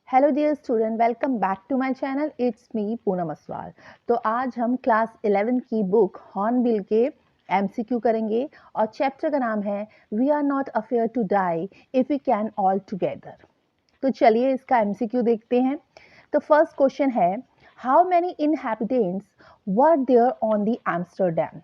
Hello dear student, welcome back to my channel. It's me Poonam Aswal. तो आज हम class 11 की बुक हॉर्नबिल के एमसीक्यू करेंगे और चैप्टर का नाम है we are not afraid to die if we can all together. तो चलिए इसका एमसीक्यू देखते हैं। तो फर्स्ट क्वेश्चन है, how many inhabitants were there on the Amsterdam.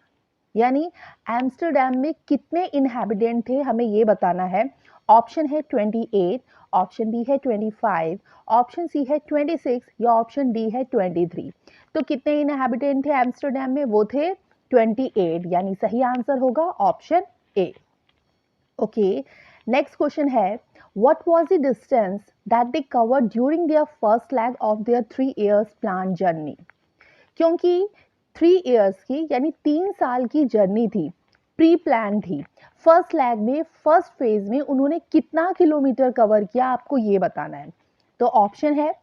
यानी एम्स्टरडैम में कितने इनहैबिटेंट थे, हमें ये बताना है। ऑप्शन है 28, ऑप्शन बी है 25, ऑप्शन सी है 26 या ऑप्शन डी है 23। तो कितने इनहैबिटेंट थे एम्स्टरडैम में? वो थे 28, यानी सही आंसर होगा option A. Okay, next question है, what was the distance that they covered during their first leg of their 3 years plan journey। क्योंकि 3 इयर्स की यानी 3 साल की जर्नी थी, प्री प्लान थी। फर्स्ट लैग में, फर्स्ट फेज में उन्होंने कितना किलोमीटर कवर किया, आपको ये बताना है। तो ऑप्शन है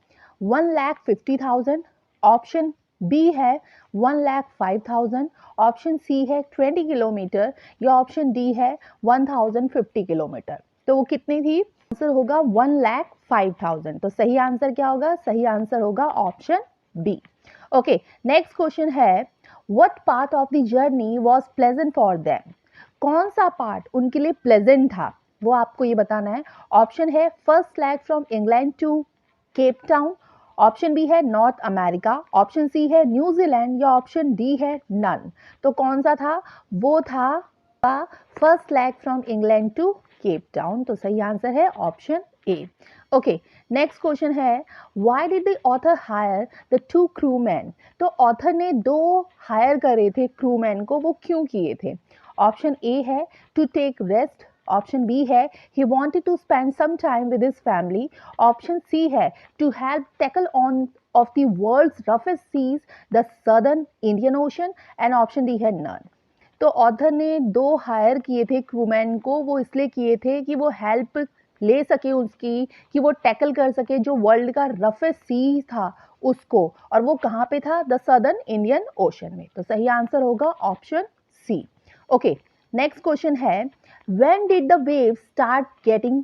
1,50,000, ऑप्शन बी है 1,05,000, ऑप्शन सी है 20 किलोमीटर या ऑप्शन डी है 1,050 किलोमीटर। तो वो कितनी थी? आंसर होगा 1,05,000। तो सही आंसर क्या होगा? सही आंसर होगा option B. Okay, next question है, what part of the journey was pleasant for them. कौन सा पार्ट उनके लिए प्लेजेंट था, वो आपको ये बताना है। ऑप्शन है first leg from England to Cape Town, option B है नॉर्थ अमेरिका, ऑप्शन सी है न्यूजीलैंड या ऑप्शन डी है नन। तो कौन सा था? वो था first leg from England to Cape Town. तो सही आंसर है option A. Okay, next question है, why did the author hire the 2 crewman. तो ऑथर ने 2 हायर करे थे क्रूमैन को, वो क्यों किए थे? ऑप्शन ए है to take rest, option B है he wanted to spend some time with his family, option C है to help tackle on of the world's roughest seas, the southern Indian Ocean, and option D है none। तो author ने 2 higher किए थे crewman को, वो इसलिए किए थे कि वो हेल्प ले सके उसकी, कि वो टैकल कर सके जो वर्ल्ड का रफेस्ट सी था उसको, और वो कहाँ पे था? द सदर्न इंडियन ओशन में। तो सही आंसर होगा option C. Okay, next question है, when did the wave start getting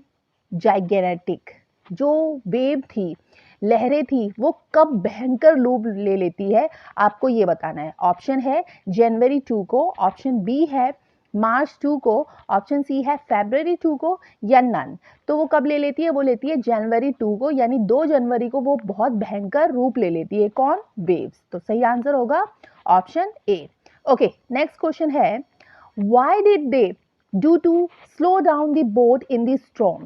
gigantic. जो वेव थी, लहरें थी, वो कब भयंकर रूप ले लेती है, आपको ये बताना है। ऑप्शन है जनवरी 2 को, ऑप्शन बी है मार्च 2 को, ऑप्शन सी है फरवरी 2 को या नन। तो वो कब ले लेती है? वो लेती है जनवरी 2 को, यानी 2 जनवरी को वो बहुत भयंकर रूप ले लेती है। कौन? वेव्स। तो सही आंसर होगा option A. Okay, next question है, why did they do to slow down the boat in the storm.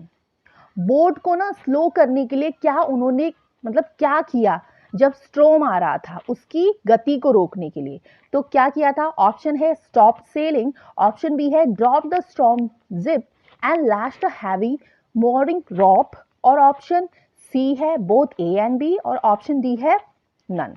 Boat को ना स्लो करने के लिए क्या उन्होंने, मतलब क्या किया जब स्ट्रोम आ रहा था, उसकी गति को रोकने के लिए? तो क्या किया था? ऑप्शन है स्टॉप सेलिंग, ऑप्शन बी है drop the storm jib and lash the heavy mooring rope, और ऑप्शन सी है बोथ ए एंड बी, और ऑप्शन डी है नन।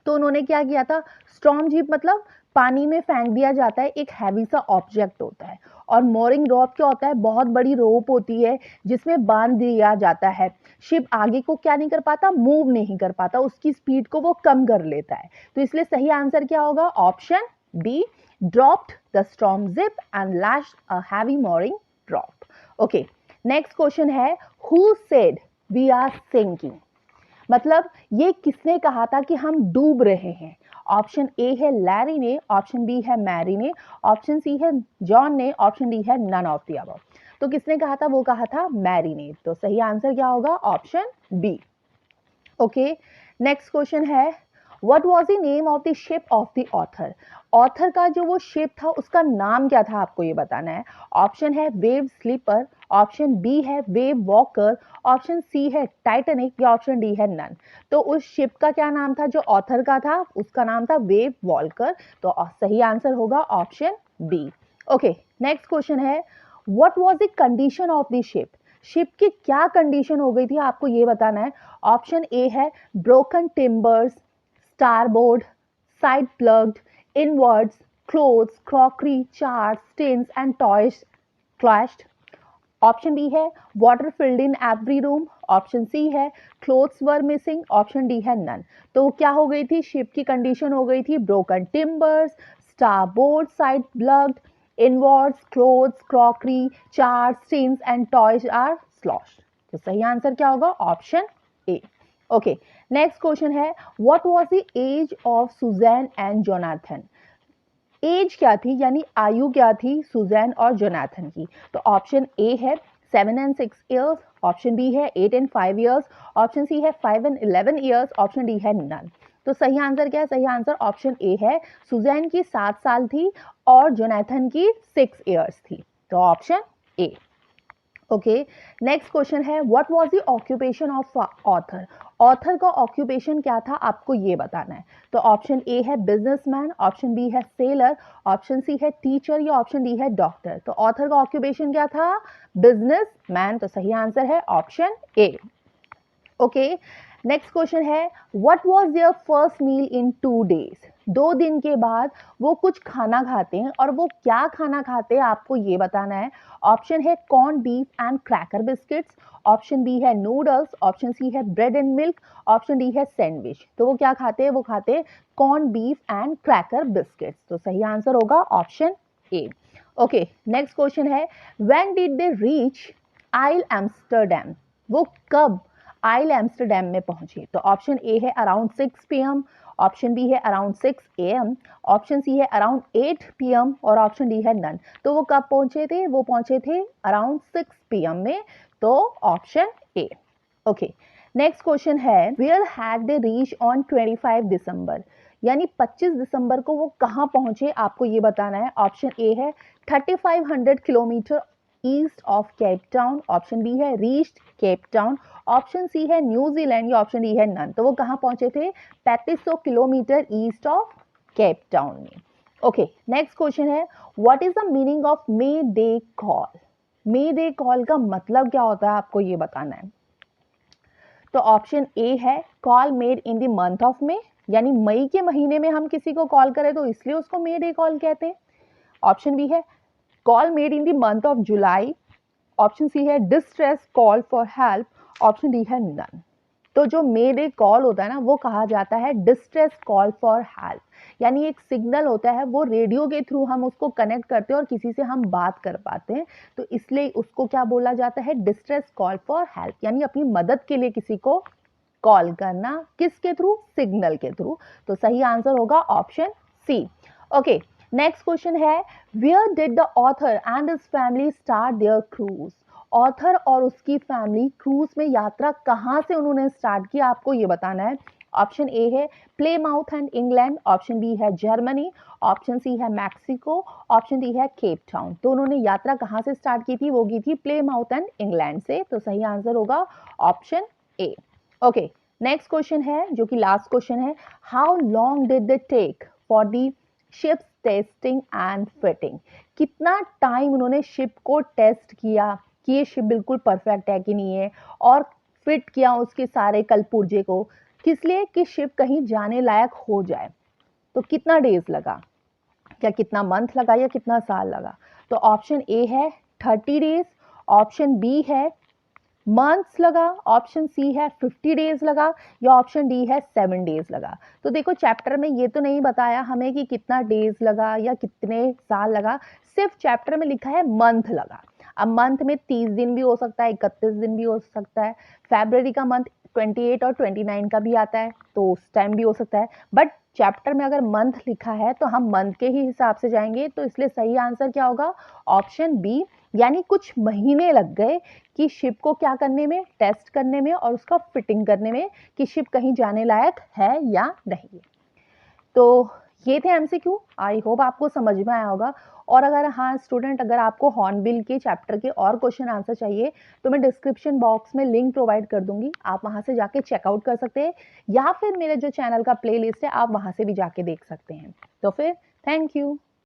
तो उन्होंने क्या किया था? स्टॉर्म जीप मतलब पानी में फेंक दिया जाता है, एक हैवी सा ऑब्जेक्ट होता है। और मोरिंग रोप क्या होता है? बहुत बड़ी रोप होती है जिसमें बांध दिया जाता है। शिप आगे को क्या नहीं कर पाता? मूव नहीं कर पाता, उसकी स्पीड को वो कम कर लेता है। तो इसलिए सही आंसर क्या होगा? Option B, dropped the storm jib and lashed a heavy mooring rope। Okay, next question है, who said we are sinking. मतलब ये किसने कहा था कि हम डूब रहे हैं? ऑप्शन ए है लैरी ने, ऑप्शन बी है मैरी ने, ऑप्शन सी है जॉन ने, ऑप्शन डी है नन ऑफ द अबव। तो किसने कहा था? वो कहा था मैरी ने। तो सही आंसर क्या होगा? Option B. Okay, next question है, what was the name of the ship of the author. Author का जो वो शिप था उसका नाम क्या था, आपको ये बताना है। ऑप्शन है वेव स्लीपर, ऑप्शन बी है वेव वॉकर, ऑप्शन सी है टाइटैनिक या ऑप्शन डी है नन। तो उस शिप का क्या नाम था जो ऑथर का था? उसका नाम था वेव वॉल्कर। तो सही आंसर होगा option B. Okay, next question है, what was the condition of the ship. Ship की क्या कंडीशन हो गई थी, आपको ये बताना है। ऑप्शन ए है broken timbers, starboard, side plugged, inwards, clothes, crockery, chart, tins and toys clashed. Option B है water filled in every room, option C है clothes were missing, option D है नन। तो क्या हो गई थी? शिप की कंडीशन हो गई थी broken timbers, starboard side plugged, inwards, clothes, crockery, chart, tins and toys are sloshed. तो सही आंसर क्या होगा? Option A. Okay, next question है what was the age of Suzanne and Jonathan. Age क्या थी यानी आयु क्या थी सुजैन और जोनाथन की। तो ऑप्शन ए है 7 and 6 years, ऑप्शन बी है 8 and 5 years, ऑप्शन सी है 5 and 11 years, ऑप्शन डी है नन। तो सही आंसर क्या है? सही आंसर ऑप्शन ए है, सुजैन की 7 साल थी और जोनाथन की 6 years थी। तो option A. Okay, next question है what was the occupation of author. Author का ऑक्यूपेशन क्या था आपको ये बताना है। तो ऑप्शन ए है बिजनेसमैन, ऑप्शन बी है सेलर, ऑप्शन सी है टीचर या ऑप्शन डी है डॉक्टर। तो ऑथर का ऑक्यूपेशन क्या था? बिजनेसमैन। तो सही आंसर है option A. Okay, next question है what was their first meal in 2 days। 2 दिन के बाद वो कुछ खाना खाते हैं और वो क्या खाना खाते हैं आपको ये बताना है। ऑप्शन है corn beef and cracker biscuits, option B है नूडल्स, ऑप्शन सी है bread and milk, option D है सैंडविच। तो वो क्या खाते हैं? वो खाते हैं corn beef and cracker biscuits. तो सही आंसर होगा option A. Okay, next question है when did they reach Ile Amsterdam. वो कब आइल एम्स्टरडैम में पहुंचे। तो ऑप्शन ए है अराउंड 6 PM, ऑप्शन बी है अराउंड 6 AM, ऑप्शन सी है अराउंड 8 PM और ऑप्शन डी है नन। तो वो कब पहुंचे थे? वो पहुंचे थे अराउंड 6 PM में। तो option A. Okay, next question है where had they reach on 25 December. यानी 25 दिसंबर को वो कहाँ पहुंचे आपको ये बताना है। ऑप्शन ए है 3500 kilometres east of Cape Town, option B है reached Cape Town, option C है न्यूजीलैंड या ऑप्शन डी है नन। तो वो कहाँ पहुंचे थे? 3500 kilometres east of Cape town में। ओके, नेक्स्ट क्वेश्चन है what is the meaning of May day call. May day call का मतलब क्या होता है आपको ये बताना है। तो ऑप्शन ए है call made in the month of May, यानी मई के महीने में हम किसी को कॉल करें तो इसलिए उसको मे डे कॉल कहते हैं। ऑप्शन बी है call made in the month of July, option C है distress call for help, option D है नन। तो जो मे डे कॉल होता है ना वो कहा जाता है डिस्ट्रेस कॉल फॉर हेल्प, यानी एक सिग्नल होता है वो रेडियो के थ्रू हम उसको कनेक्ट करते हैं और किसी से हम बात कर पाते हैं, तो इसलिए उसको क्या बोला जाता है? डिस्ट्रेस कॉल फॉर हेल्प, यानी अपनी मदद के लिए किसी को कॉल करना, किसके थ्रू? सिग्नल के थ्रू। तो सही आंसर होगा option C. Okay, next question है where did the author and his family start their cruise. Author और उसकी फैमिली क्रूज में यात्रा कहाँ से उन्होंने स्टार्ट किया आपको ये बताना है। ऑप्शन ए है प्लेमाउथ एंड इंग्लैंड, ऑप्शन बी है जर्मनी, ऑप्शन सी है मैक्सिको, ऑप्शन डी है केप टाउन। तो उन्होंने यात्रा कहाँ से स्टार्ट की थी? वो की थी प्लेमाउथ एंड इंग्लैंड से। तो सही आंसर होगा option A. Okay, next question है जो कि लास्ट क्वेश्चन है how long did they take for the ships testing and fitting. कितना टाइम उन्होंने शिप को टेस्ट किया कि ये शिप बिल्कुल परफेक्ट है कि नहीं है, और फिट किया उसके सारे कलपुर्जे को, किस लिए? कि शिप कहीं जाने लायक हो जाए। तो कितना डेज लगा? क्या कितना मंथ लगा या कितना साल लगा? तो ऑप्शन ए है 30 डेज, ऑप्शन बी है मंथ्स लगा, ऑप्शन सी है 50 डेज लगा या ऑप्शन डी है 7 डेज लगा। तो देखो चैप्टर में ये तो नहीं बताया हमें कि कितना डेज लगा या कितने साल लगा, सिर्फ चैप्टर में लिखा है मंथ लगा। अब मंथ में 30 दिन भी हो सकता है, 31 दिन भी हो सकता है, फरवरी का मंथ 28 और 29 का भी आता है तो उस टाइम भी हो सकता है, बट चैप्टर में अगर मंथ लिखा है तो हम मंथ के ही हिसाब से जाएंगे। तो इसलिए सही आंसर क्या होगा? ऑप्शन बी, यानी कुछ महीने लग गए कि शिप को क्या करने में? टेस्ट करने में और उसका फिटिंग करने में कि शिप कहीं जाने लायक है या नहीं। तो ये थे एमसीक्यू, आई होप आपको समझ में आया होगा। और अगर हाँ स्टूडेंट, अगर आपको हॉर्नबिल के चैप्टर के और क्वेश्चन आंसर चाहिए तो मैं डिस्क्रिप्शन बॉक्स में लिंक प्रोवाइड कर दूंगी, आप वहां से जाके चेकआउट कर सकते हैं, या फिर मेरे जो चैनल का प्लेलिस्ट है आप वहां से भी जाके देख सकते हैं। तो फिर थैंक यू।